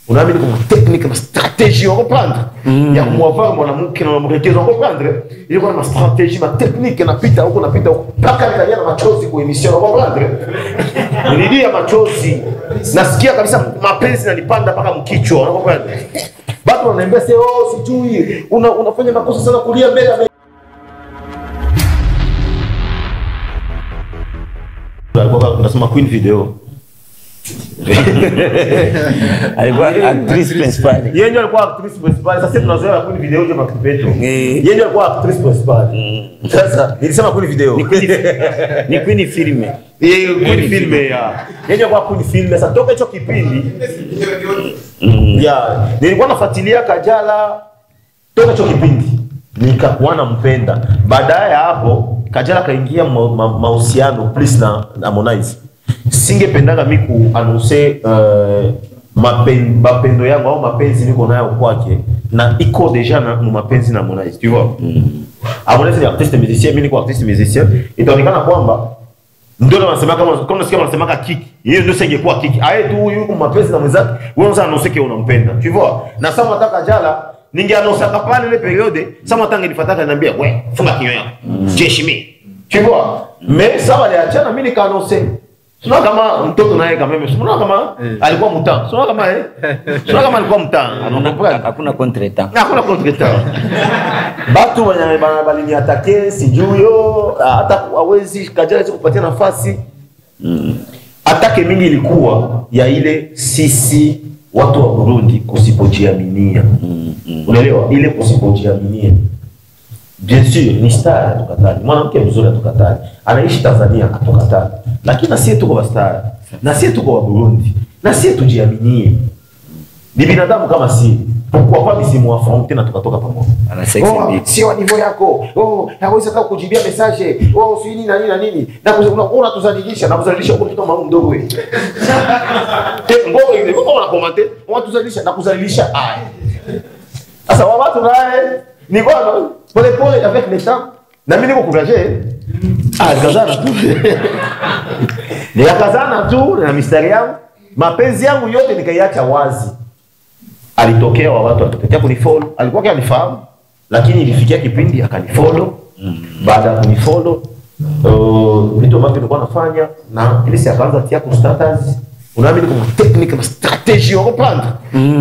unaamini kuna technique na stratégie on comprendre ya kumwavaa mwanamke na mwanamke on comprendre ile kuna stratégie na technique na pita huko mpaka nikalia na machozi kwa emission on comprendre nililia machozi nasikia kabisa mapenzi yanipanda mpaka mkichwa on comprendre watu wanaambia sijui unafanya makosa sana kulia mbele alikuwa tunasema Queen Video alikuwa actrice principal. Yeye ndio alikuwa actrice principal. Sasa tunazoea Queen Video ndio makipeto. Yeye ndio alikuwa actrice principal. Sasa nilisema Queen Video. Ni Queen film. Yeye Queen film ya. Yeye ndio alikuwa Queen film. Sasa toka hicho kipindi ya nilikuwa nafuatilia Kajala toka hicho kipindi nikakuwa nampenda. Baadaye hapo Kajala kaingia mahusiano please na Harmonize. Singependaga mimi kuannounce mapendo yangu au mapenzi niko nayo kwake na iko deja na mapenzi na Harmonize, tu vois. Harmonize ni artiste musicien, mimi niko artiste musicien. Itaonekana kwamba ndio wanasema kama nasikia wanasema kiki. Yeye ndio singekuwa kiki. Aye tu huyu yuko mapenzi na mwenzake, wewe unaweza annoncer que unampenda, tu vois. Na sasa nataka Kajala ningeannoncer pale ile periode, sasa nataka nifataka niambia, "We, funga kinyo yako." Jeshimi. Tu vois. Mais ça va liachana mimi nikaannoncer. Sio kama mtoto naye kama mimi, sio kama alikuwa mtaa. Sio kama alikuwa mtaa. Hakuna contretemps. Hakuna contretemps. Batu bali atake sijuyo hata hawezi Kajala kupatia nafasi. Atake mingi ilikuwa ya ile sisi watu wa Burundi kusipojiaminia. Unaelewa? Ile kusipojiaminia. Bien sûr, ni star atukatali. Mwanamke mzuri atukatali. Anaishi Tanzania atukatali. Lakini na sisi tuko wa star. Na sisi tuko wa Burundi. Na sisi tujiaminie. Ni binadamu kama si. Pourquoi pas misimu affronter na tukatoka pamoja. Ana sexy beat. Sio niveau yako. Hawezi hata kujibia message. Si nini na nini. Na unatuzalilisha na kuzalilisha huko mtoto mama mdogo wewe. Ngoma ile uko comment, unatuzalilisha na kuzalilisha. Sasa watu naye ni bwana pole avec le temps na mimi niko courageux kazana tu kazana tu na mistari yangu mapenzi yangu yote nikaiacha wazi. Alitokea watu walitokea kunifollow, alikuwa kanifahamu lakini ilifikia kipindi akanifollow. Baada ya kunifollow vitu ambavyo nilikuwa nafanya na ile si akaanza tia ku status. Unaamini kuna technique na stratégie on comprendre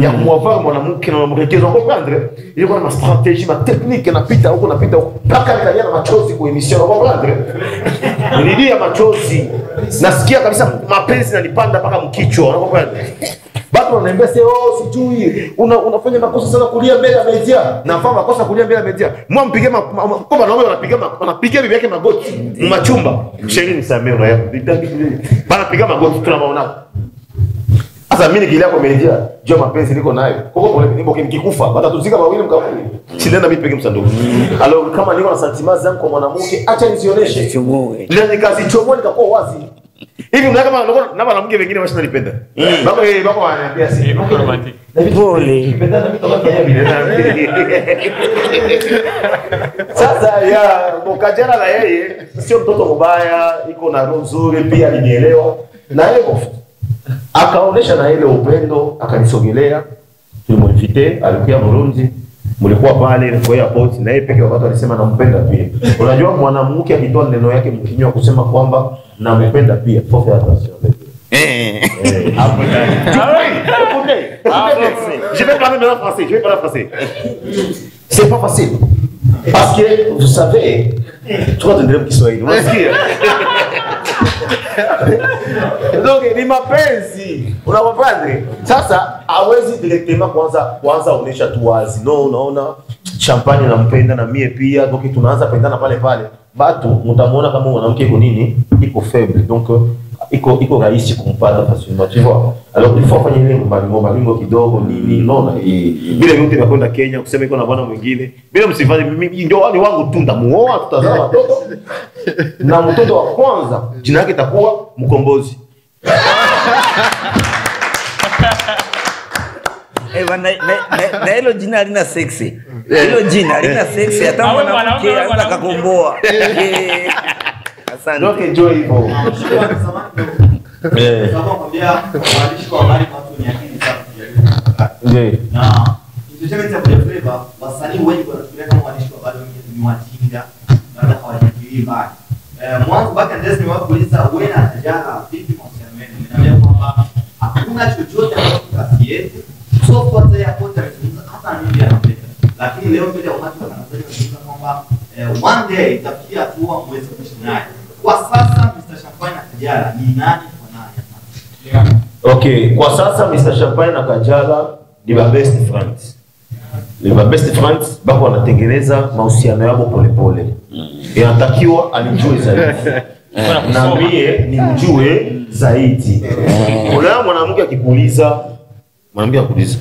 ya kumwavaa mwanamke na mwanamke on comprendre ile kuna stratégie na technique na pita huko mpaka nikalia na machozi kwa emission on comprendre nililia machozi nasikia kabisa mapenzi yanipanda mpaka mkichwa on comprendre watu wanaambia sijui unafanya makosa sana kulia mbele ya media na fanya makosa kulia mbele ya media mpige kama naomba wanapiga bibi yake magoti machumba sherini nisamee unaona bana piga magoti tunaona. Sasa mimi nikilia kwa media, jua mapenzi niko nayo. Kwa pole nimbo nikikufa, bata tuzika wawili mkaburi. Sinaenda mimi peke msanduku. Alors kama niko na sentiments zangu kwa mwanamke, acha nizionyeshe. Chomoe. Ndio nikazichomoa nikakuwa wazi. Hivi mnaka kama na mwanamke wengine washinanipenda. Baba wananiambia si romantic. Pole. Nipenda na mimi toka Kenya vile. Sasa ya Kajala na yeye sio mtoto mbaya, iko na roho nzuri pia alinielewa. Na yeye akaonesha na ile upendo, akanisogelea, tulimwinvite, alikuwa Burundi, mlikuwa pale kwa airport na yeye pekee wakati alisema nampenda pia. Unajua mwanamke akitoa neno yake mkinywa kusema kwamba nampenda pia, faut faire attention. Hapo ndani. Je vais parler maintenant français, C'est pas facile. Parce que vous savez, tu vas donner Kiswahili. Unasikia? Donc ni mapenzi. Unapopande. Sasa hawezi directement kwanza onesha tu wazi. No, unaona champagne nampenda na mie pia. Donc tunaanza pendana pale. Batu mtamuona kama mwanamke iko nini? Iko faible. Donc iko rahisi kumpata facilement, tu vois. Alors il faut fanya ile malingo kidogo nini, unaona? Bila yote nakwenda Kenya kusema iko na bwana mwingine. Bila msifanye mimi ndio wani wangu tu ndamuoa tutazaa watoto. Na mtoto wa kwanza jina yake itakuwa Mkombozi. Na hilo jina halina sexy. Hilo jina halina sexy hata mwanamke anaweza kukomboa. Asante. Donc enjoy hivyo. Nakwambia waandishi wa habari watu ni akili sana. Ndio. Na tuseme cha Bongo Flava wasanii wengi wanafikiria kama waandishi wa habari ni wajinga na hawajifikirii mbali. Mwanzo baka ndezi ni wakuuliza wewe na Tajala vipi mahusiano yenu? Niambia kwamba hakuna chochote kati yetu. So kwa ya kota hata mimi anapenda. Lakini leo mbele ya watu wanasema kwamba one day itafikia hatua mwezi kuishi naye. Kwa sasa Mr. Champagne na Kajala ni nani kwa nani? Okay, kwa sasa Mr. Champagne na Kajala ni my best friends. Ni my best friends, bako wanatengeneza mahusiano yao polepole. Inatakiwa anijue zaidi. Na mie nimjue zaidi. Kuna mwanamke akikuuliza, mwanamke akuuliza.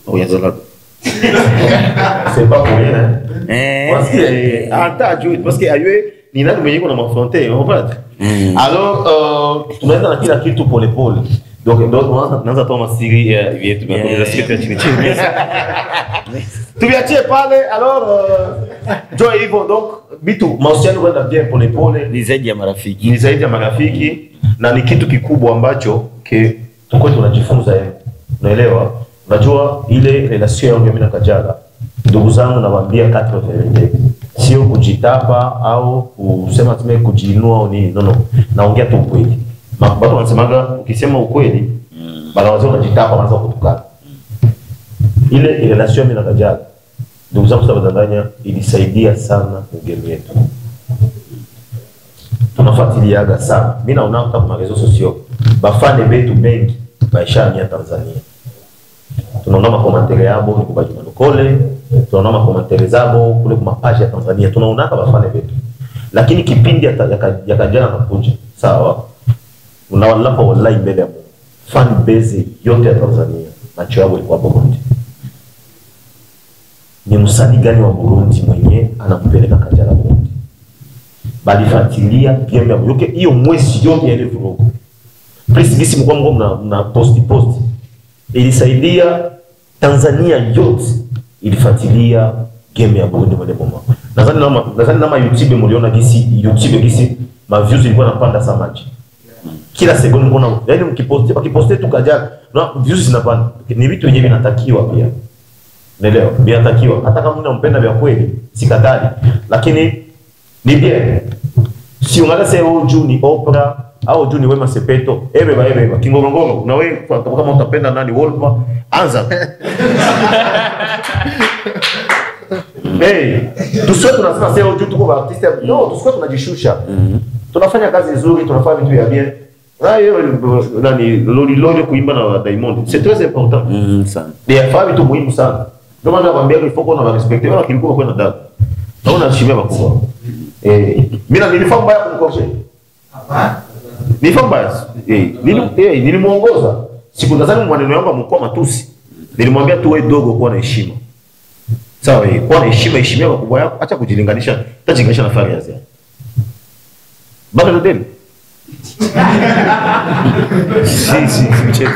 Oyazala. C'est pas pour rien. Parce que atajue parce que ayue ni nani mwenye kuna mafronte, unapata? Alors tunaenda na kila kitu polepole. Donc naanza toa masiri yetu na sisi chini chini. Tuviachie pale alors Joy hivyo donc bitu mahusiano kwenda bien polepole Ni zaidi ya marafiki. ni zaidi ya marafiki na ni kitu kikubwa ambacho tuko tunajifunza yeye. Unaelewa? Unajua ile relation yangu mimi na Kajala, ndugu zangu nawaambia 4 verite. Sio kujitapa au kusema tume kujiinua au nini. No. Naongea tu ukweli. Watu wanasemaga ukisema ukweli, bana wazao unajitapa wanaanza kutukana. Ile relation mimi na Kajala, ndugu zangu Tanzania ilisaidia sana ngemi yetu. Tunafuatiliaga sana. Mimi naona hata kwa reseaux sociaux, bafane betu bengi baishani ya Tanzania. Tunaona makomantere yabo ni kubaji manokole, tunaona makomantere zabo kule kwa page ya Tanzania, tunaona kama bafane betu. Lakini kipindi ya Kajala nakuja, sawa? Unawalapa wallahi mbele ya Mungu. Fan base yote ya Tanzania, macho yao ilikuwa Burundi. Ni msanii gani wa Burundi mwenye anampeleka Kajala Burundi? Bali fuatilia game ya Burundi hiyo mwezi yote ile vurugu. Please gisi mkwangu na post. Ilisaidia Tanzania yote ilifuatilia game ya Burundi mwenye bomba. Nadhani nama YouTube mliona gisi ma views ilikuwa napanda sana maji. Kila sekunde mbona yaani mkiposte tu Kajala na views zinapanda. Ni vitu wenyewe vinatakiwa pia. Unaelewa? Vinatakiwa hata kama unampenda vya kweli sikatali, lakini ni bien. Si ungalase juu ni Oprah au juu ni Wema Sepeto, ebeba Kingorongoro na wewe kama utapenda nani Wolper anza. Tusio tunasema sasa juu tuko artiste. No, tusio tunajishusha. Tunafanya kazi nzuri, tunafanya vitu vya bien. Nani loli kuimba na Diamond. C'est très important. Sana. Ni afanye vitu muhimu sana. Ndio maana nakwambia il faut qu'on va respecter wala kilikuwa kwenda dada. Naona heshima bakubwa. Mimi nilifahamu baya kumkosea. Hapana. Nilifahamu baya. Nilimuongoza. Siku nadhani maneno yangu amekuwa matusi. Nilimwambia tu wewe dogo kuwa na heshima. Sawa kuwa na heshima, heshimia wakubwa yako, acha kujilinganisha, tajilinganisha na Fariaz. Baba ndo deni. Si mchezo.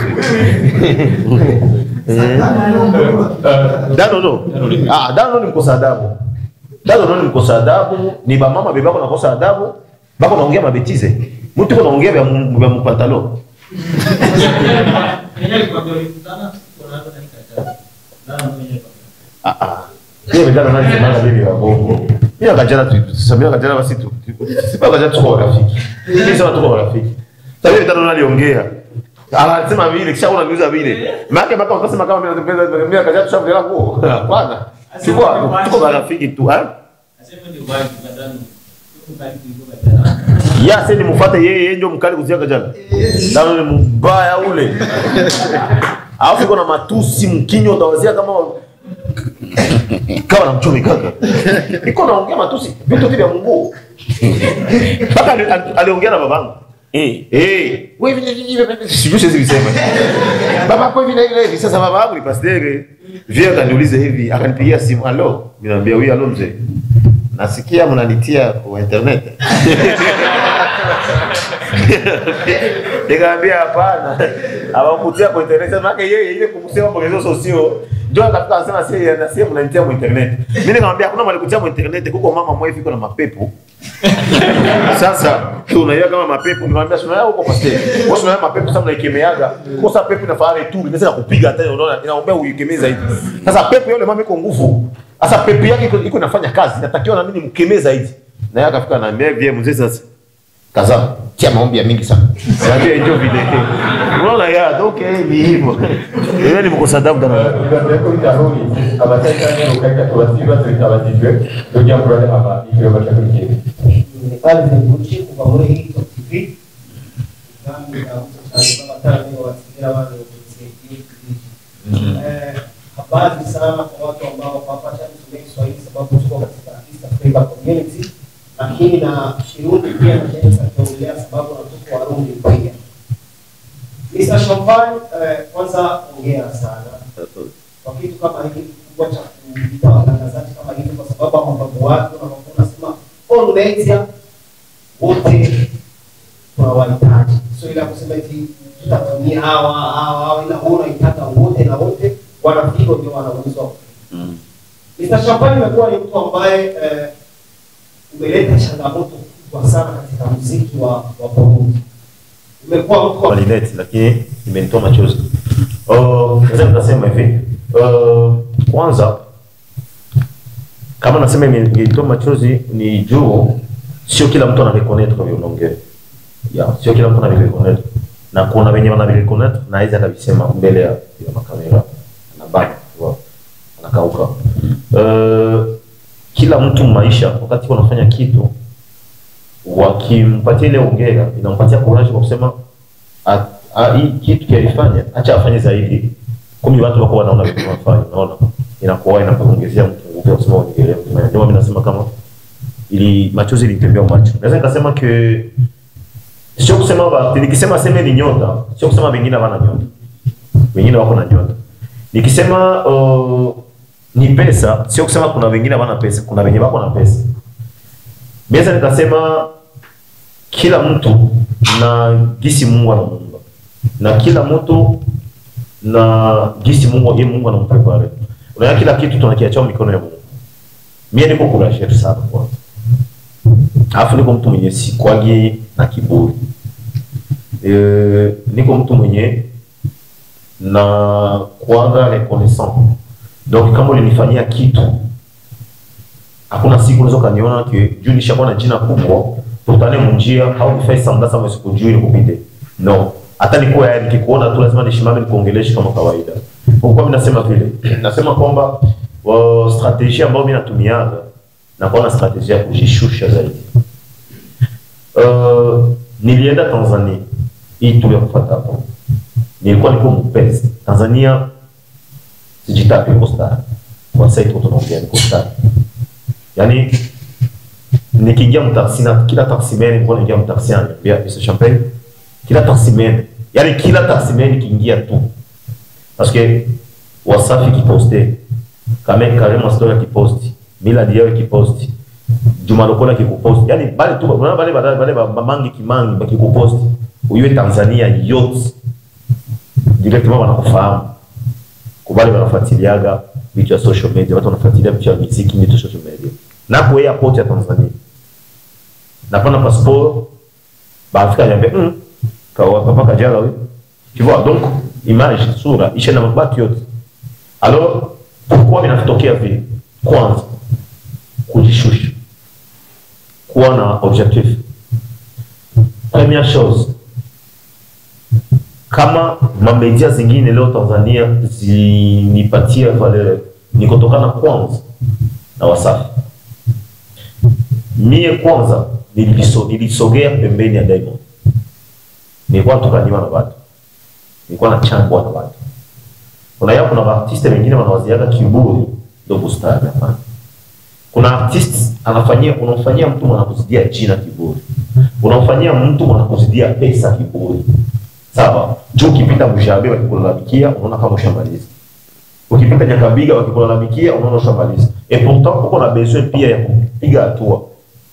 Dano ni mkosa adabu. Dano ni mkosa adabu, ni ba mama bebako na kosa adabu, bako naongea mabetize. Mtu uko naongea vya mpantalo. Yeye vijana nani semana bibi wa bongo. Mimi Kajala tusamia Kajala basi tu. Sipa Kajala tuko rafiki. Mimi sema tuko rafiki. Sasa hivi tano naliongea. Anasema vile kisha unaniuliza vile. Maana unasema kama mimi napenda mimi Kajala tushamvela nguo. Hapana. Sikuwa tuko rafiki tu, Asema ni ubaki badani. Ya sasa nimufuate yeye ndio mkali kuzia Kajala. Ndio ni mbaya ule. Alafu kuna matusi mkinyo utawazia kama na mchumi kaka. Niko naongea matusi vitu vya Mungu. Baka aliongea na babangu. Wewe vile sijui sisema. Baba kwa vile sasa babangu ni pastere. Vile akaniuliza hivi, akanipigia simu, "Allo?" Niambia, "Oui, allo mzee. Nasikia mnanitia kwa internet." Nikamwambia hapana. Hawakutia kwa internet, maana yeye ile kumsema kwa reseaux sociaux. Ndio akafika anasema sasa mnanitia kwa internet. Mimi nikamwambia hakuna mali kutia kwa internet, kuko mama mmoja fiko na mapepo. Sasa unaia kama mapepo niwaambia sio huko kwa stage. Wewe unaia mapepo sasa mnaikemeaga. Kwa sababu pepo inafanya tu inaweza kukupiga hata unaona inaombea uikemee zaidi. Sasa pepo yule mama iko nguvu. Sasa pepo yake iko inafanya kazi. Inatakiwa na mimi nimkemee zaidi. Na yeye akafika na mimi mzee sasa. Kaza tia maombi ya mingi sana. Ndio ndio vile. Unaona ya donc ni hivyo. Yeye ni mkosadau dana. Ndio itarudi. Abataka ukaika tuwasiba tutabadilwe. Ndio brother hapa ndio batakuja. Ni pale nilipoishi kwa mwe hii TV. Ndio na kama tani wasikia wale habari sana kwa watu ambao hawapata kusoma Kiswahili sababu tuko katika East Africa community. Lakini na Kirundi pia na Kenya tunaongelea sababu na tuko Warundi pia. Mr. Champagne kwanza ongea sana. Kwa kitu kama hiki kubwa cha kuita watangazaji kama hivi kwa sababu mambo watu na mambo nasema all media wote tunawahitaji. So ila kusema eti tutatumia hawa ila unahitaji wote na wote wanafika ndio wanaweza. Mr. Champagne amekuwa ni mtu ambaye umeleta changamoto kubwa sana katika muziki wa Burundi. Umekuwa mtu wa Linet lakini imenitoa machozi. Naweza kusema hivi. Kwanza kama nasema imenitoa machozi ni juu sio kila mtu anareconnect kwa unaongea. Sio kila mtu anareconnect. Na kuna wenye wanareconnect na hizo kabisema mbele ya makamera na baki anakauka. Kila mtu maisha wakati wanafanya kitu wakimpatia ile ongea inampatia courage kwa kusema hii kitu kilifanya acha afanye zaidi. Kumi watu wako wanaona vitu wanafanya unaona inakuwa inakuongezea mtu nguvu ya kusema ongelea. Ndio mimi nasema kama ili machozi litembea macho. Naweza nikasema ke sio kusema ba nikisema sema ni nyota, sio kusema wengine hawana nyota. Wengine wako na nyota. Nikisema ni pesa, sio kusema kuna wengine hawana pesa, kuna wengine wako na pesa. Meza nikasema kila mtu na gisi Mungu anamuumba. Na kila mtu na gisi Mungu anamprepare. Unaona kila kitu tunakiacha mikono ya Mungu. Mimi niko courage sana kwa. Alafu niko mtu mwenye sikwagi na kiburi. Niko mtu mwenye na kuanga reconnaissant. Donc kama ulinifanyia kitu hakuna siku unaweza kaniona juu nishakuwa na jina kubwa tutane munjia au nifanye sambasa mwe sikujui ile kupite. No. Hata nikuwa yani nikikuona tu lazima nishimame nikuongeleshe kama kawaida. Kwa mimi nasema vile. Nasema kwamba strategia ambayo mimi natumiaga na kwa strategia ya kujishusha zaidi. Nilienda Tanzania hii tu ya kufuata hapo. Nilikuwa niko mpenzi. Tanzania sijitaki Costa. Kwa sasa ito tunaongea ni Costa. Yaani nikiingia mtaksina kila taksimeni nilikuwa naingia mtaksiani pia Mr. Champagne kila taksimeni yaani kila taksimeni kiingia tu parce que Wasafi kiposte Karema story kiposti Mila Diawe kiposti Juma Lokola kikuposti yaani bali tu unaona bale mamangi kimangi bakikuposti uyue Tanzania yote directement wanakufahamu kubali wanafuatiliaga vitu ya social media watu wanafuatilia vitu ya muziki vitu social media na kwa airport ya Tanzania na pana passport baafika niambia kwa papa kajala wewe tu vois donc image sura isha na mabaki yote alors pourquoi vinatokea vile kwanza kujishusha kuwa na objectif première chose kama mamedia zingine leo Tanzania zinipatia valeur ni kutokana kwanza na Wasafi. Mie kwanza nilisogea pembeni ya Diamond. Nilikuwa tukaniwa na watu. Nilikuwa na changwa na watu. Kuna artiste wengine wanawaziaga kiburi ndio bustani hapana. Kuna artist unamfanyia mtu anakuzidia jina kiburi. Unamfanyia mtu anakuzidia pesa kiburi. Sawa, juu ukipita Mshabe wakikulalamikia unaona kama ushamaliza. Ukipita Nyakabiga wakikulalamikia unaona ushamaliza. Et pourtant uko na besoin pia ya kupiga hatua.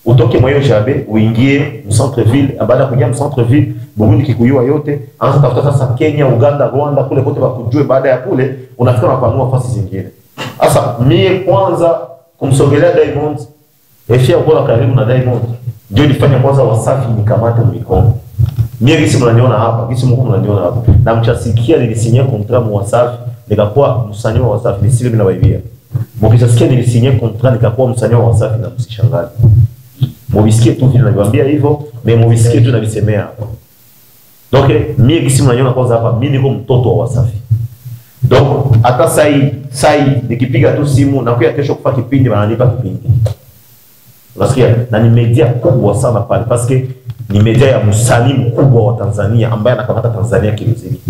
Utoke mwa Mshabe uingie mu centre ville, baada ya kuingia mu centre ville, Burundi kikuyua yote, anza tafuta sasa Kenya, Uganda, Rwanda kule kote bakujue baada ya kule unafika unapanua nafasi zingine. Sasa mie kwanza kumsogelea Diamond Efia kwa karibu na Diamond. Ndio nilifanya kwanza Wasafi nikamate mikono. Mimi gisi mnaniona hapa, gisi mko mnaniona hapa. Na mchasikia nilisinyia contrat mu Wasafi, nikakuwa msanii wa Wasafi, nisile bila baibia. Mkisikia nilisinyia contrat nikakuwa msanii wa Wasafi na msishangae. Mubisikie tu vile niliwaambia hivyo, mais mubisikie tu na visemea hapa. Donc mimi gisi mnaniona kwanza hapa, mimi niko mtoto wa Wasafi. Donc hata sai nikipiga tu simu na kuya kesho kufa kipindi wananipa kipindi. Unasikia? Na ni media kubwa sana pale parce que ni media ya msanii mkubwa wa Tanzania ambaye anakamata Tanzania kimuziki.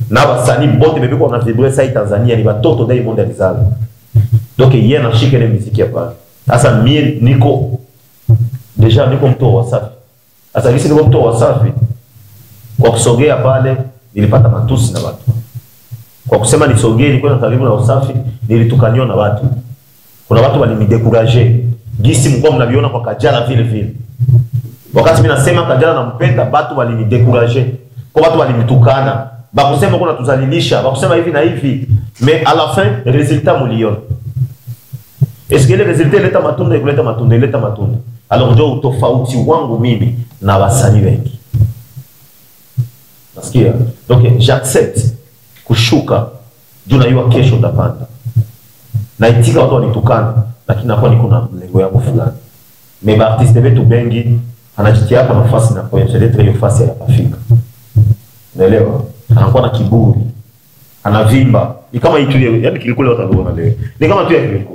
Na wasanii bote bebeko na vibre sai Tanzania ni watoto Diamond alizala. Donc yeye anashika ile muziki hapa. Sasa mimi niko mtu wa Wasafi. Sasa gisi niko mtu wa Wasafi. Kwa kusogea pale nilipata matusi na watu. Kwa kusema nisogee nilikuwa na karibu na Wasafi nilitukaniwa na watu. Kuna watu walinidekurager. Gisi mko mnaviona kwa Kajala vile vile. Wakati mimi nasema Kajala nampenda, watu walinidekurager. Kwa watu walinitukana. Bakusema kuna tuzalilisha, bakusema hivi na hivi. Mais à la fin, résultat muliona. Est-ce que le résultat leta matunda kuleta matunda, leta matunda. Alors ndio utofauti wangu mimi na wasanii wengi. Nasikia? Donc j'accepte kushuka juu najua kesho utapanda. Na itika watu wanitukana, lakini nakuwa niko na lengo yangu fulani. Mais ba artiste wetu bengi anajitia hapa nafasi na kuendelea hiyo nafasi ya Afrika. Unaelewa? Anakuwa na kiburi. Anavimba. Ni kama hicho yani kilikule wataona leo. Ni kama tu ya kiliko.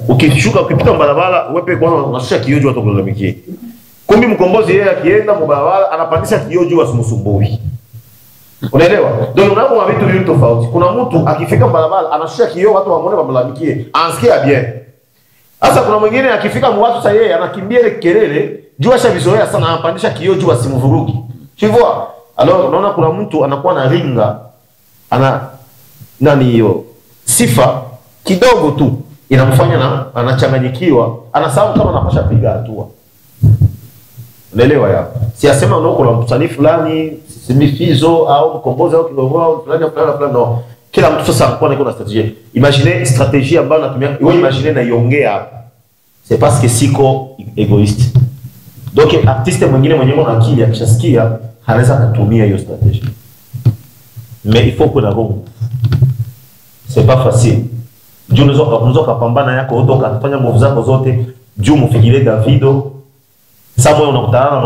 Ukishuka ukipita barabara wewe kwanza unashusha kioo juu watu kulalamikia. Kumbi mkombozi yeye akienda barabara anapandisha kioo juu asimusumbui. Unaelewa? Ndio unapo vitu viwili tofauti. Kuna mtu akifika barabara anashusha kioo watu wamuone wamlalamikie. Anasikia bien. Sasa kuna mwingine akifika watu sasa yeye anakimbia ile kelele, juu ashavizoea sana anapandisha kioo juu asimvurugi. Chivua. Alors unaona kuna mtu anakuwa na ringa ana nani hiyo sifa kidogo tu inamfanya na anachanganyikiwa, anasahau kama anapasha piga hatua. Unaelewa ya? Siasema unaoko na msanii fulani, simifizo au mkombozi au kidogo fulani no. Kila mtu sasa anakuwa na strategie. Imagine strategie ambayo natumia, wewe imagine na iongea hapa. C'est parce que siko égoïste. Donc artiste mwingine mwenye ana akili akishasikia anaweza kutumia hiyo strategie. Mais il faut que la roho. C'est pas facile. Juu unaweza kupambana yako utoka kufanya move zako zote juu mfikirie Davido. Sasa wewe unakutana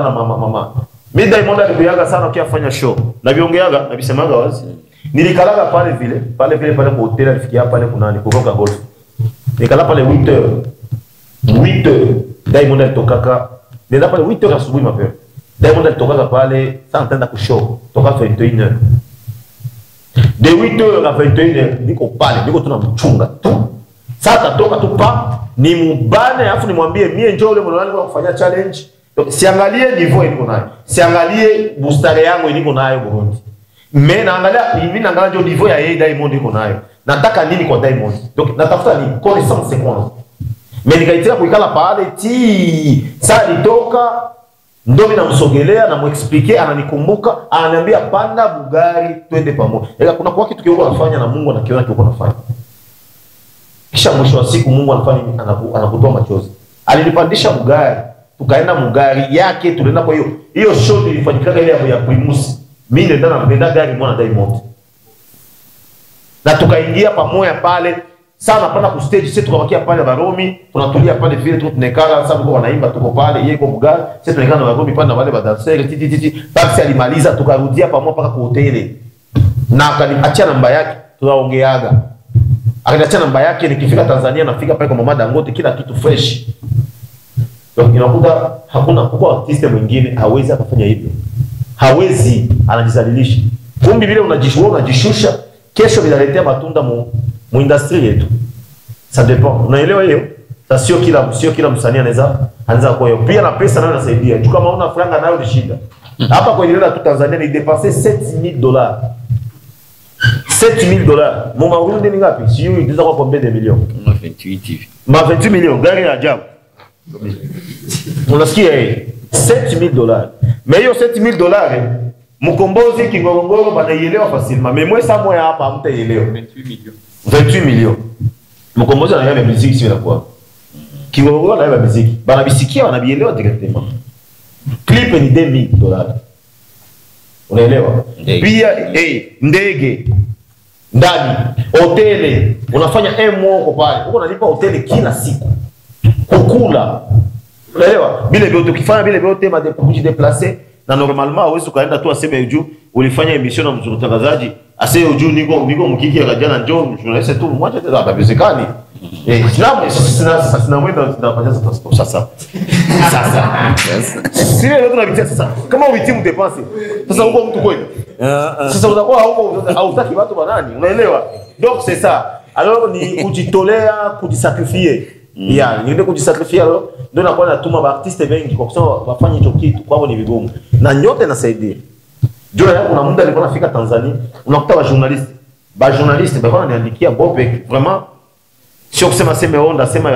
na mama. Mimi Diamond alipiaga sana ukifanya show. Na viongeaga na bisemaga wazi. Nilikalaga pale vile kwa hotel alifikia pale kunani kutoka golf. Nikala pale 8h. Diamond alitoka nenda pale 8h asubuhi mapema. Diamond alitoka pale sana tenda ku show toka 21h. De 8h à 21h niko pale niko tunamchunga tu. Sasa toka tu pa ni mbane afu nimwambie mie njoo ule mwanangu kwa kufanya challenge. Siangalie niveau niko nayo. Siangalie booster yangu niko nayo Burundi. Mais naangalia mimi naangalia ndio niveau ya yeye Diamond niko nayo. Nataka nini kwa Diamond? Donc natafuta ni connaissance kwanza. Mais nikaitia kuikala pale ti sasa nitoka ndio mimi namsogelea na muexpliquer ananikumbuka ananiambia panda Bugari twende pamoja. Kuna kwa kitu kioko anafanya na Mungu anakiona kioko anafanya. Kisha mwisho wa siku Mungu anafanya anakutoa machozi. Alinipandisha Bugari, tukaenda Bugari yake tulienda kwa hiyo show ilifanyika ile ya Primus. Mimi ndio napenda gari mwana Diamond. Na tukaingia pamoja pale sana panda ku stage sisi tukabakia pale Baromi, tunatulia pale vile tu tunekala sasa tuko wanaimba tuko pale yeye kwa Bugari, sisi tunakaa na Baromi pale na wale badanseri titi. Basi alimaliza tukarudia pamoja mpaka kwa hoteli. Na akaniachia namba yake tunaongeaga. Akaniachia namba yake nikifika Tanzania nafika pale kwa Mama Dangote kila kitu fresh. Donc inakuta hakuna kwa artiste mwingine hawezi akafanya hivyo. Hawezi anajizalilisha. Kumbi vile unajishusha kesho vinaletea matunda mu industry yetu. Ça dépend. Unaelewa hiyo? Sasa sio kila msanii anaweza kwa hiyo. Pia na pesa nayo inasaidia. Tu kama una franga nayo ni shida. Hapa kwa ile tu Tanzania ni dépenser $7,000. $7,000. Mon Burundi ni ngapi? Si yeye ndiza kwa combien de millions? 28 hivi. 28 millions gari ya ajabu. Unasikia $7,000. Mais hiyo $7,000 mkombozi kingorongoro banaielewa facilement. Mais moi ça moi hapa mtaelewa. 28 millions. Mkombozi anayana muziki sio kwa. Kiwongo na muziki. Bana bisikia wanabielewa directement. Clip ni $2,000. Unaelewa? Pia ndege ndani hoteli unafanya MO pale. Uko unalipa hoteli kila siku. Kukula. Unaelewa? Bila vyote ukifanya bila vyote kujideplacer na normalement wewe ukaenda tu aseme juu ulifanya emission na mtangazaji aseme juu niko mkiki akajana njoo journalist tu mwacha tena habiwezekani. Sina mwenda tunafanya sasa. Sisi leo tunapitia sasa. Kama umetimu depense. Sasa uko mtu kweli. Sasa utakuwa hautaki watu banani. Unaelewa? Donc c'est ça. Alors ni kujitolea, kujisacrifier. Yeah, ni kujisacrifier ndio nakuwa natuma ba artiste wengi kwa kusema wafanye hicho kitu kwao ni vigumu. Na nyote nasaidia. Jua yangu kuna muda nilikuwa nafika Tanzania, unakuta ba journaliste ba wananiandikia Bope vraiment sio kusema sema onda sema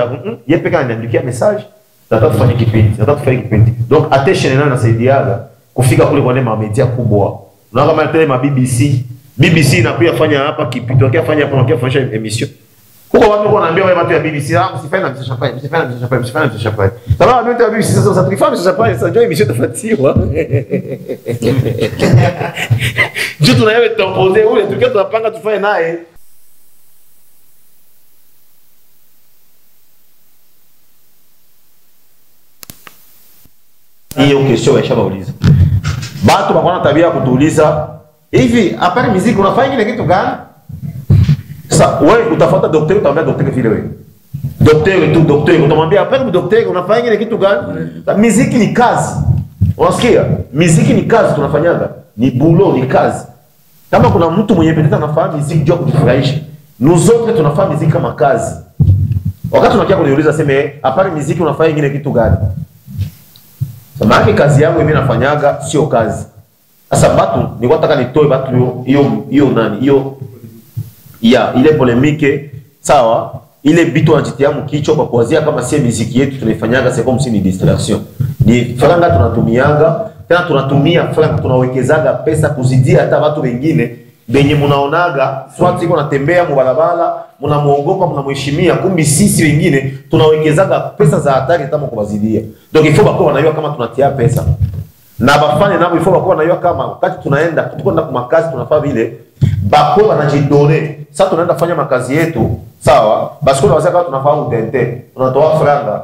yeye pekee ananiandikia message nataka kufanya kipindi. Donc attention nayo nasaidiaga kufika kule kwa nema media kubwa. Unaona kama tele ma BBC na pia fanya hapa kipindi wake fanya hapa wake fanya emission. Kuko watu wanaambia wale watu ya BBC msifanye na msifanye. Sababu watu ya BBC sasa sacrifice sasa ndio emission tafatiwa. Juu tunayewe tutampoze ule tukiwa tunapanga tufanye naye. Hiyo kesho washauliza. Watu wanaona tabia kutuuliza hivi hapana muziki unafanya kile kitu gani? Sasa wewe utafuata daktari utamwambia daktari vile wewe. Daktari utamwambia hapana daktari unafanya kile kitu gani? Muziki ni kazi. Unasikia? Muziki ni kazi tunafanyaga. Ni boulot ni kazi. Kama kuna mtu mwenye pesa anafahamu muziki jua kujifurahisha. Nous autres tunafahamu muziki kama kazi. Wakati unakia kuniuliza sema hapana muziki unafanya kile kitu gani? Samaki kazi yangu mimi nafanyaga sio kazi. Sasa batu ni nataka nitoe batu hiyo nani hiyo ya ile polemike sawa ile bitu anajitiamu kichwa kwa kuanzia kama si muziki yetu tunaifanyaga c'est comme si ni distraction. Ni franga tunatumiaga tena tunatumia franga tunawekezaga pesa kuzidia hata watu wengine benye mnaonaga swati iko natembea mbarabara mnamuogopa mnamheshimia kumbi sisi wengine tunawekezaga pesa za hatari hata mkubazidia. Donc il faut bako wanajua kama tunatia pesa na bafanye nabo il faut bako wanajua kama wakati tunaenda tukwenda kwa makazi tunafaa vile bako wanajidone sasa tunaenda fanya makazi yetu sawa basi kuna wazee kama tunafahamu utente tunatoa franga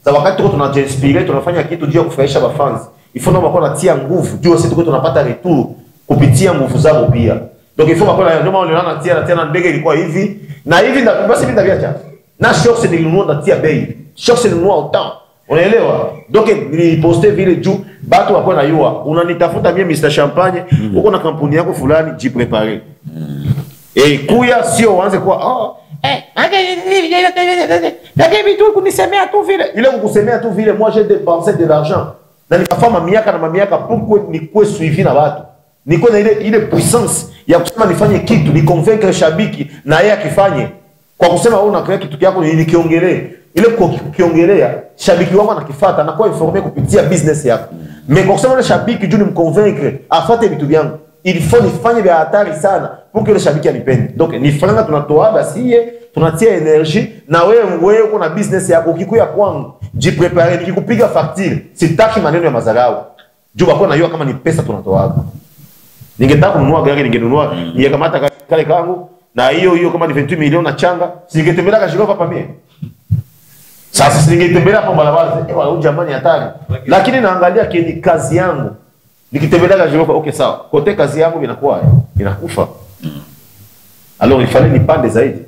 sasa wakati tuko tunajiinspire tunafanya kitu juu ya kufurahisha bafans il faut nabo bako natia nguvu juu sisi tuko tunapata retour kupitia nguvu zao pia. Donc il faut bako ndio maana unaona tena ndege ilikuwa hivi na hivi ndio basi mimi ndaviacha na shocks nilinunua ndatia bei shocks nilinunua autant unaelewa. Donc niliposte vile juu watu wako na yua unanitafuta mimi Mr Champagne uko na kampuni yako fulani jiprepare kuya sio uanze kwa lakini tu kunisemea tu vile ile kukusemea tu vile moi j'ai dépensé de l'argent na nikafanya miaka na miaka pourquoi nikuwe suivi na watu niko na ile puissance ya kusema nifanye kitu ni convaincre shabiki na yeye akifanye kwa kusema wewe unakrea kitu kyako nikiongelee ile kiongelea shabiki wako anakifuata na kwa informer kupitia business yako. Mais kwa kusema shabiki juu ni mconvaincre afuate vitu vyangu il faut nifanye vya hatari sana pour que le shabiki anipende. Donc ni franga tunatoa basi tunatia energie na wewe uko na business yako ukikuya kwangu jiprepare nikikupiga facture sitaki maneno ya mazarau juu bako najua kama ni pesa tunatoa. Ningetaka kununua gari ningenunua ningekamata kale kangu na hiyo kama ni 28 milioni na changa singetembelea kashikofa pa mimi. Sasa singetembelea hapo barabara huyu jamani hatari. Lakini naangalia kile kazi yangu. Nikitembelea kashikofa okay sawa. Kote kazi yangu inakufa. Alors il fallait nipande zaidi.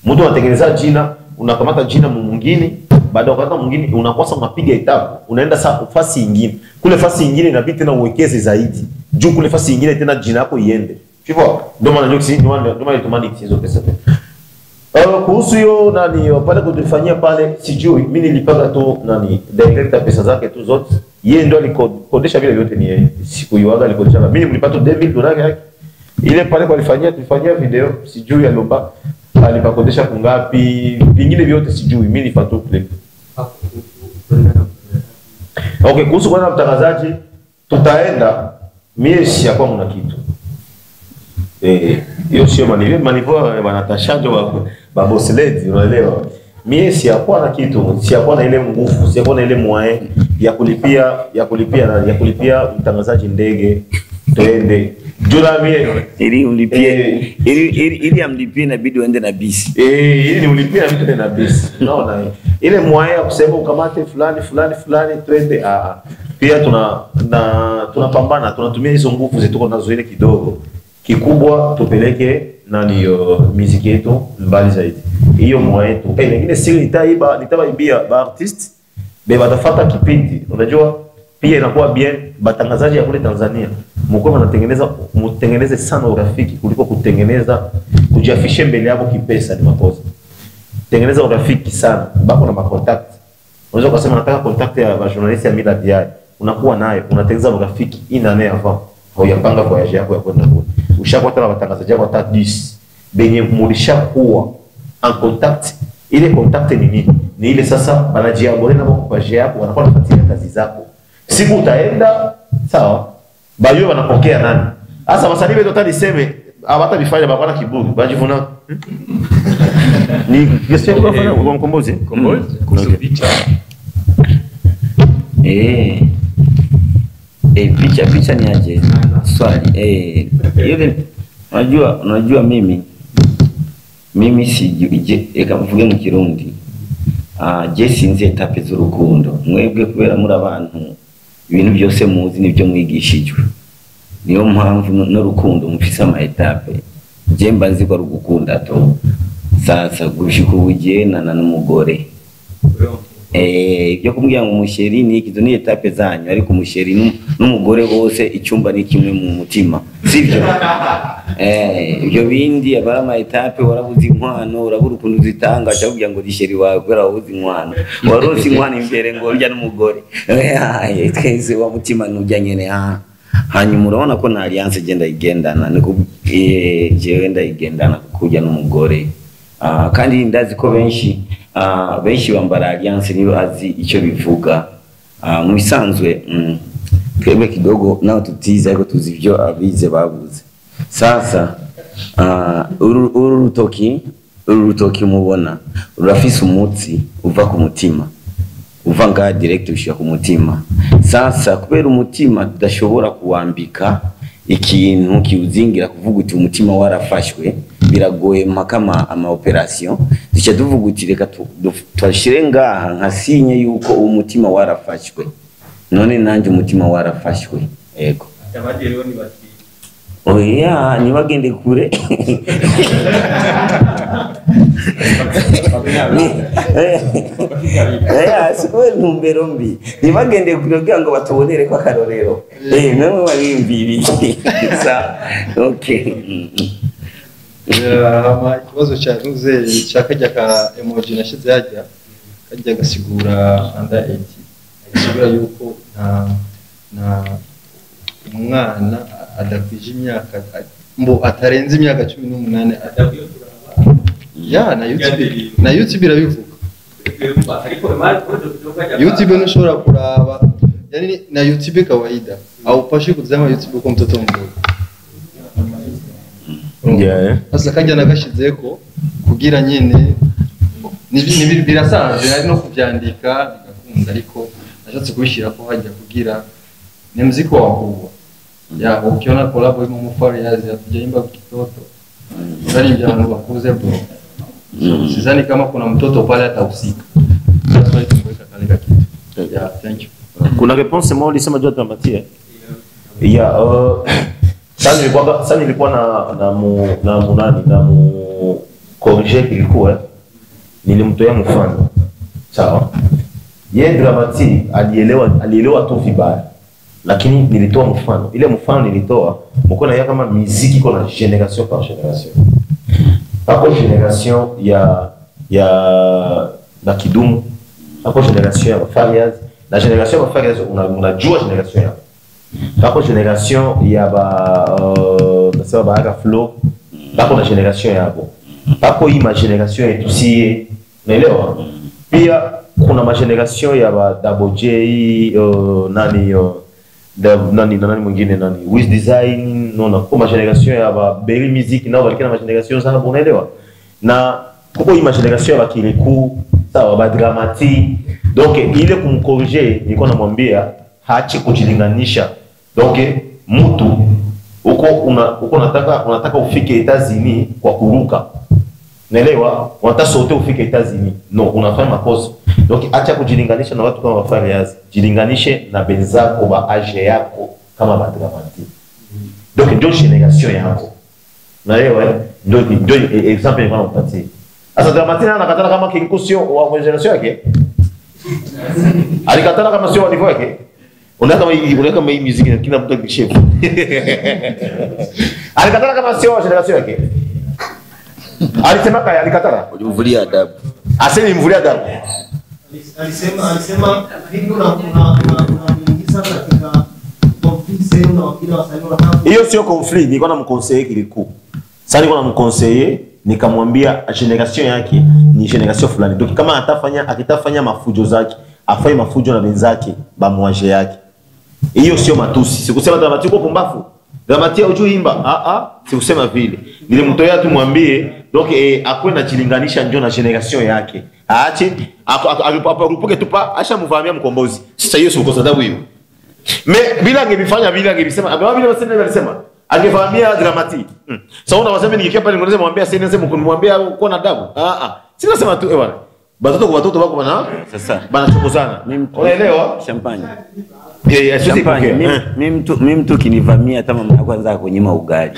Mtu anatengeneza jina, unakamata jina mwingine, baada ya kupata mwingine unakosa unapiga etapu, unaenda fasi nyingine. Kule fasi nyingine inabidi tena uwekeze zaidi. Juu kule fasi nyingine tena jina yako iende. Tu vois? Ndio maana ndio maana tumani hizo pesa. Kuhusu hiyo nani pale kutufanyia pale sijui mimi nilipanga tu nani director pesa zake tu zote. Yeye ndio alikodesha vile vyote ni yeye. Siku yuaga alikodesha. Mimi nilipata $2,000 yake. Ile pale kwa tulifanyia video sijui alomba alipakodesha kungapi vingine vyote sijui mimi nilipata clip. Okay, kuhusu kwa mtangazaji tutaenda mimi si hapa mna kitu. Hiyo sio manivo bana tashajo ba boss lady unaelewa. mie siyakuwa na kitu, siyakuwa na ile nguvu, siyakuwa na ile moyen ya kulipia mtangazaji ndege twende jula mie ili ulipie ili amlipie inabidi uende na bisi. Ili ni ulipie na vitu na bisi. Unaona ile moyen ya kusema ukamate fulani twende pia tunapambana, tunatumia hizo nguvu zetu nazo ile kidogo. Kikubwa tupeleke nani muziki yetu mbali zaidi. Hiyo moyen tu. Wengine siri nitawaibia ba artist batafuata kipindi. Unajua pia inakuwa bien batangazaji ya kule Tanzania mko mtengeneze sana urafiki kuliko kujiafishe mbele yako kipesa ni makosa. Tengeneza urafiki sana, bako na makontact. Unaweza kusema nataka contact ya journalist ya Mila Diaye, unakuwa naye, unatengeneza urafiki inane avant. Huyapanga voyage yako ya kwenda kule. Ushakuwa na watangazaji wako hata 10 benye mulishakuwa en contact. Ile contact ni nini? Ni ile sasa banajiabone na kwa page yako, wanakuwa wanafuatilia kazi zako. Siku utaenda sawa, bayo wanapokea nani? Sasa wasanii wetu taliseme hata bifanya baba kiburi, bajivuna. Ni question kwa fanya kwa mkombozi. Kuhusu picha. Picha ni aje? Swali. Yule unajua mimi sijui kama mvuge mu Kirundi. Je sinzi etape z'urukundo. Mwebwe kubera muri abantu ibintu byose muzi nibyo mwigishijwe. Niyo mpamvu n'urukundo mufise ama etape. Je mba nzi ko rugukunda to. Sasa gushika ubugena n'umugore. Ibyo kumbwira ngo umusheri ni ikizo ni etape zanyu ariko umusheri n'umugore bose icyumba ni kimwe mu mutima sivyo. Ibyo bindi abara ama etape warabuze inkwano urabura ukuntu zitanga cyakubwira ngo disheri wawe kwera wabuze inkwano waronse inkwano imbere ngo urya n'umugore twese wa mutima nujya nyene hanyuma urabona ko na alliance genda igendana niko jewe ndayigendana kujya n'umugore kandi ndazi ko benshi bambara alliance niyo azi icyo bivuga mu bisanzwe twebwe kidogo naho tutize ariko tuzi ibyo abize babuze. Sasa uru rutoki mubona urafise umutsi uva ku mutima uva nga direct ushika ku mutima. Sasa kubera umutima tudashobora kuwambika ikintu kiuzingira kuvuga uti umutima warafashwe biragoye mpaka ama operation zicha tuvuga uti reka twashire ngaha nka sinye yuko umutima warafashwe none nanje umutima warafashwe yego Abandi rero ni bati oya ni bagende kure siko numbero mbi ni bagende kure kugira ngo batubonere kwa karorero namwe barimbiri sa okay. Ikibazo cyavuze cyakajya ka emoji nashize hajya kajya gasigura under 80 gasigura yuko na umwana adakwije imyaka mbo atarenze imyaka 18 adakwiye kuraba na YouTube irabivuga YouTube nishobora kuraba yani na YouTube kawaida au pashi kuzama YouTube kwa mtoto mdogo. Sasa kajya nagashizeko kugira nyene ni birasanzwe ari no kubyandika bigakunda ariko nashatse kubishira ko hajya kugira ni muziki wa kubwa ya ukiona collab mu mufari yazi atujaimba kitoto ndani ya abantu bakuze bro sidhani kama kuna mtoto pale atahusika. That's why tumeweka kale kitu. Yeah, thank you. Kuna response moja ulisema jua tunapatia. Sasa nilikuwa na corriger kilikuwa nilimtoa mfano. Sawa? Yeye Dramati alielewa tu vibaya. Lakini nilitoa mfano. Ile mfano nilitoa mko na kama muziki iko na generation par generation. Hapo generation ya Kidumu, hapo generation ya Farias, la generation ya Farias unajua generation ya. Hapo generation ya nasema Baraka Flow, hapo na generation yabo. Hapo hii ma generation yetu si unaelewa? Pia kuna ma generation ya Double J nani mwingine nani Wiz Design kwa ma generation ya Berry Music nao walikuwa na ma generation zao unaelewa? Na kuko imagination ya Kirikou sawa ba Dramati donc ile kumcorriger nilikuwa namwambia haache kujilinganisha donc mtu uko unataka ufike Etats-Unis kwa kuruka naelewa unataka sote ufike Etats-Unis no unafanya makosa donc acha kujilinganisha na watu kama Wafariazi jilinganishe na benzako ba age yako kama ba Dramati donc ndio generation yako naelewa ndio example kama mpatie asa Dramati na nakatana kama Kirikou sio wa generation yake alikatana kama sio wa niveau yake unaweka kama hii muziki kila mtu akishefu alikatana kama sio wa generation yake alisema kaya alikatana Ulimvulia adabu. asema mvulia adabu alisema vipi unaingiza katika conflict zenu na wakili wa wasanii wanataka hiyo sio conflict nilikuwa namconseiller Kirikou sasa nilikuwa namconseiller nikamwambia generation yake ni generation fulani donc kama akitafanya mafujo zake afanye mafujo na wenzake ba mwaje yake hiyo sio matusi sikusema Dramati uko pumbafu Dramati hujui imba sikusema vile nilimtoa tu mwambie donc akwe na chilinganisha ndio na generation yake aache akarupuke tu pa acha mvamia mkombozi sasa hiyo sio kosa dabu hiyo bila angebifanya bila angebisema alisema angevamia Dramati sasa unawasema nikikia pale ngoze mwambia sasa nasema kumwambia uko na adabu sina sema tu bwana batoto kwa watoto wako bana Sasa bana chokozana unaelewa champagne. Champagne. Mimi mtu kinivamia hata mama yako anza kunyima ugali.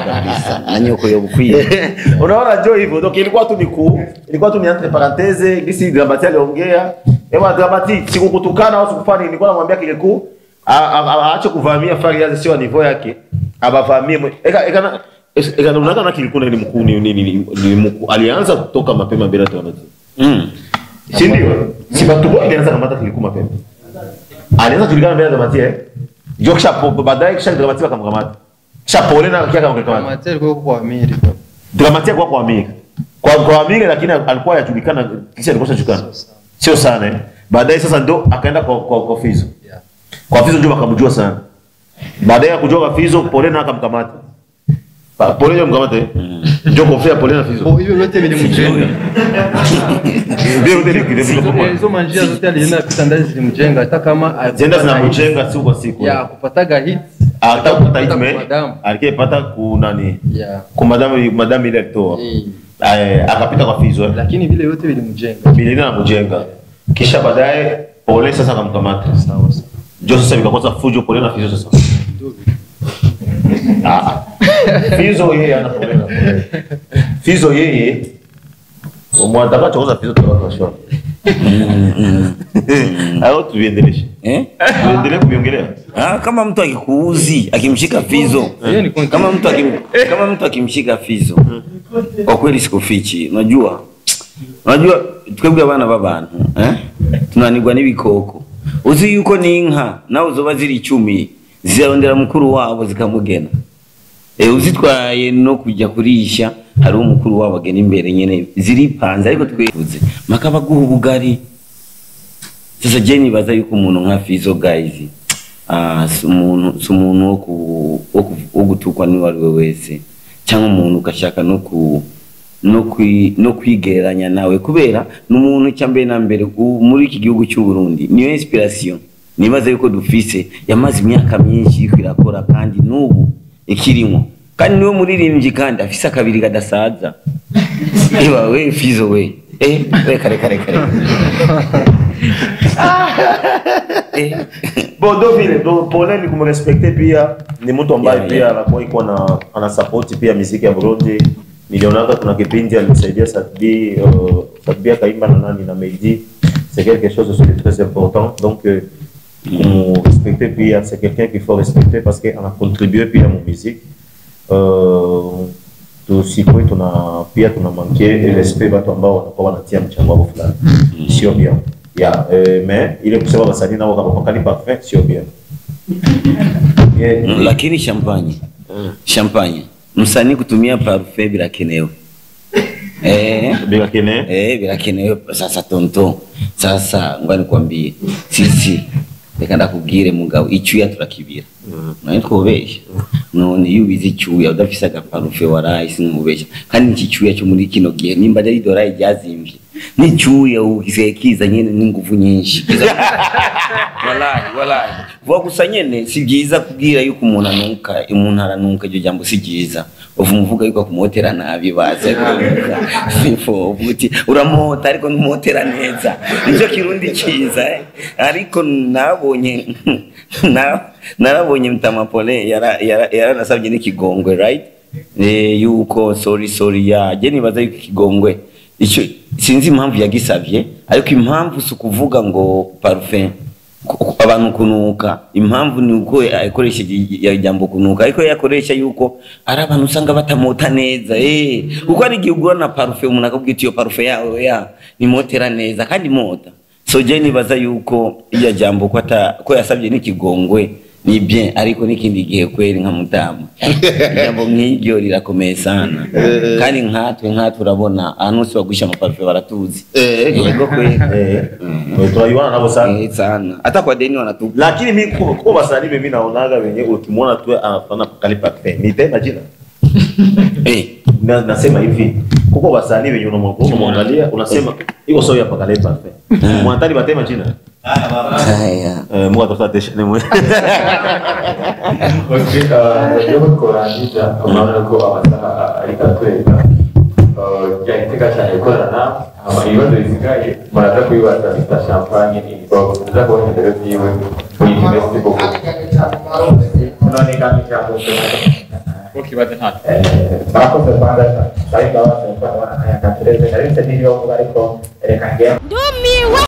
Kabisa. Anyoko yo bukwiye. Unaona jo hivyo donc ilikuwa tu ni entre parenthèse gisi Dramati aliongea Dramati sikukutukana au sikufanya nilikuwa namwambia Kirikou aache kuvamia Fariazi sio niveau yake abavamie eka unaona Kirikou ni mkuu ni alianza kutoka mapema bila Dramati si ndio si batu alianza kamata Kirikou mapema alianza kujulikana bila Dramati ndio kisha baadaye kisha Dramati akamkamata kisha pole na kia akamkamata Dramati alikuwa kwa Amerika. Dramati alikuwa kwa Amerika kwa Amerika lakini alikuwa yajulikana kisha alikuwa yajulikana sio sana baadaye sasa ndo akaenda kwa Fizo kwa Fizo ndio akamjua sana baadaye ya kujua kwa Fizo pole na akamkamata pole ndio mkamata ndio kofia pole na Fizo Hiyo yote vilimjenga. Hizo manjia zote alienda kupita zilimjenga hata kama agenda zinamjenga siku kwa siku ya kupataga hit hata kupata hit alikipata ku nani kwa madam ile alitoa akapita kwa Fizo lakini vile yote vilimjenga bilina mjenga kisha baadaye pole sasa akamkamata sawa. ndio sasa vikakosa fujo pole na Fizo sasa Fizo yeye ana problema Fizo yeye umwataka chokoza Fizo kwa short au tuendeleshe tuendelee kuongelea Kama mtu akikuuzi akimshika Fizo kama mtu akimshika Fizo kwa kweli sikufichi unajua twebwe abana b'abantu tunanirwa n'ibikoko uzi yuko n'inka nawe uzoba ziri 10 zirondera mukuru wabo zikamugena uzitwaye no kujya kurisha hari umukuru wabo agena imbere nyene ziripanze ariko twifuze makaba guha ubugari sasa je nibaza yuko umuntu nka Fizo guys umuntu wo gutukwa ni wari wese cyangwa umuntu ukashaka no kwigeranya nawe kubera n'umuntu cyambe na mbere muri iki gihugu cy'u Burundi niyo inspiration nibaza yuko dufise yamaze imyaka myinshi kwirakora kandi n'ubu ikirimo kandi niwe muririmbyi kandi afise akabiri kadasaza we Fizo we kare Bodo vile pole ni kumrespecte pia ni mtu ambaye pia anakuwa iko ana support pia muziki ya Burundi nilionaka kuna kipindi alisaidia Sadbi akaimba na nani na Meidi c'est quelque chose de très important donc respecter pia c'est quelqu'un qu'il faut respecter parce qu'il a contribué pia à mon musique tusikwe tuna manquer respect watu ambao wanakuwa wanatia mchango wao fulani sio bien mais ile kusema wasanii nao kama wakali parfait sio bien lakini champagne msanii kutumia parfait birakenewe birakenewe sasa tonto sasa ngwani kwambie sisi reka ndakubwire mugabo icyuya turakibira none twobesha none iyo ubizi icyuya udafise agaparufe warayi sinubesha kandi iki cyuya cyo muri kino gihe nimba ari dolari ryazimvye n'icyuya ukiza nyene n'inguvu nyinshi wallahi vuga gusa nyene si byiza kubwira yuko umuntu aranuka iryo jambo si byiza uvuga yuko kumotera nabi baze sifo uvuti uramota ariko numotera neza nicyo kirundi cyiza ariko narabonye Mtamapole yaranasabye n'ikigongwe right yuko sorry je nibaza yuko ikigongwe icyo sinzi impamvu yagisabye ariko impamvu si ukuvuga ngo parfum abantu kunuka impamvu ni uko akoresha ijambo kunuka ariko yakoresha yuko ari abantu usanga batamota neza kuko ari igihe ugura na parfum umuntu akabwira iyo parfum yawe ni motera neza kandi mota so je nibaza yuko iya jambo ko yasabye n'ikigongwe ni bien ariko n'ikindi gihe kweri nka Mutama jambo nk'iryo rirakomeye sana kandi nkatwe urabona ahantu hose bagusha amaparfum baratuzi yego kweri tunaiona nabo sana sana hata kwa deni wanatupa lakini mimi kwa wasanii mimi naonaga wenye ukimwona tu anafanya kali parfum ni tena jina nasema hivi kuko wasanii wenye unamwangalia unasema iko sawa hapa kali parfum mwantani batema jina mwa tofautisha ni mwe yo kurangiza unaona ko amasaha ari katweka yahiteka cyane gukorana ibibazo bisigaye muraza kubibaza Mr. Champagne uza kubona rero byiwe uyimeze boko none kandi cyangwa ukibaza nta bakoze banda cyane bari babaze kwa ayakatereze ari se niyo ariko reka ngende ndumiwe